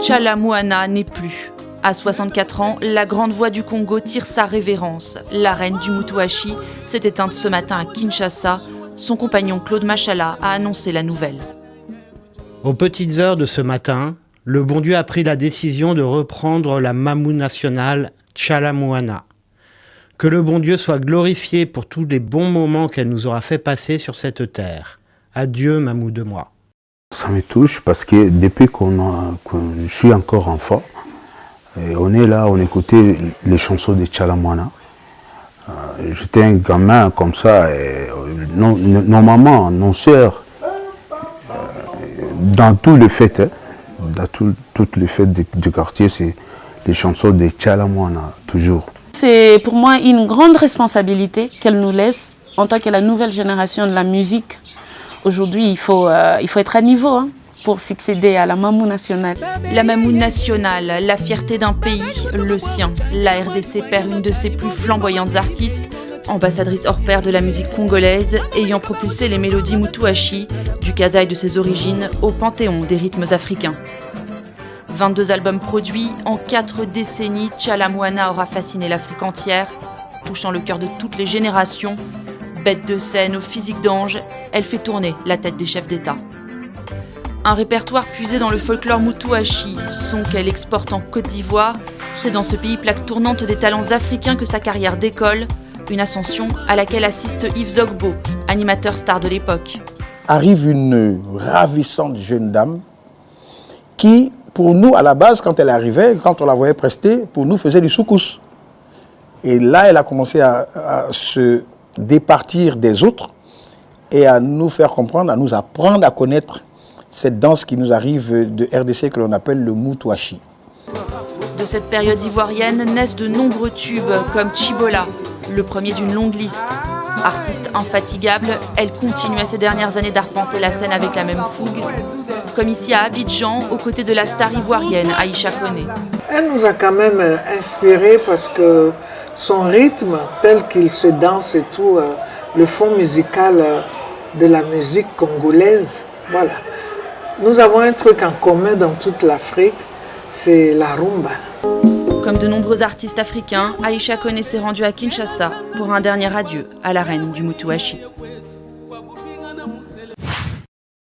Tchala Moana n'est plus. À 64 ans, la grande voix du Congo tire sa révérence. La reine du Mutuashi s'est éteinte ce matin à Kinshasa. Son compagnon Claude Machala a annoncé la nouvelle. Aux petites heures de ce matin, le bon Dieu a pris la décision de reprendre la Mamou nationale Tchala Moana. Que le bon Dieu soit glorifié pour tous les bons moments qu'elle nous aura fait passer sur cette terre. Adieu Mamou de moi. Ça me touche parce que depuis que je suis encore enfant, et on est là, on écoutait les chansons de Tchala Moana. J'étais un gamin comme ça, et nos mamans, nos sœurs, dans tous les fêtes, dans toutes les fêtes du quartier, c'est les chansons de Tchala Moana, toujours. C'est pour moi une grande responsabilité qu'elle nous laisse en tant que la nouvelle génération de la musique. Aujourd'hui, il faut être à niveau pour succéder à la Mamou nationale. La Mamou nationale, la fierté d'un pays, le sien. La RDC perd une de ses plus flamboyantes artistes, ambassadrice hors pair de la musique congolaise, ayant propulsé les mélodies Mutuashi, du Kasaï de ses origines, au panthéon des rythmes africains. 22 albums produits, en 4 décennies, Tchala Moana aura fasciné l'Afrique entière, touchant le cœur de toutes les générations. Bête de scène au physique d'ange, elle fait tourner la tête des chefs d'État. Un répertoire puisé dans le folklore Mutuashi, son qu'elle exporte en Côte d'Ivoire, c'est dans ce pays plaque tournante des talents africains que sa carrière décolle, une ascension à laquelle assiste Yves Zogbo, animateur star de l'époque. Arrive une ravissante jeune dame qui, pour nous, à la base, quand elle arrivait, quand on la voyait prester, pour nous faisait du soukous. Et là, elle a commencé à se départir des autres et à nous faire comprendre, à nous apprendre à connaître cette danse qui nous arrive de RDC que l'on appelle le Mutuashi. De cette période ivoirienne naissent de nombreux tubes comme Chibola, le premier d'une longue liste. Artiste infatigable, elle continue à ces dernières années d'arpenter la scène avec la même fougue, comme ici à Abidjan, aux côtés de la star ivoirienne Aïcha Koné. Elle nous a quand même inspirés parce que son rythme, tel qu'il se danse et tout, le fond musical de la musique congolaise, voilà. Nous avons un truc en commun dans toute l'Afrique, c'est la rumba. Comme de nombreux artistes africains, Aïcha Koné s'est rendue à Kinshasa pour un dernier adieu à la reine du Mutuashi.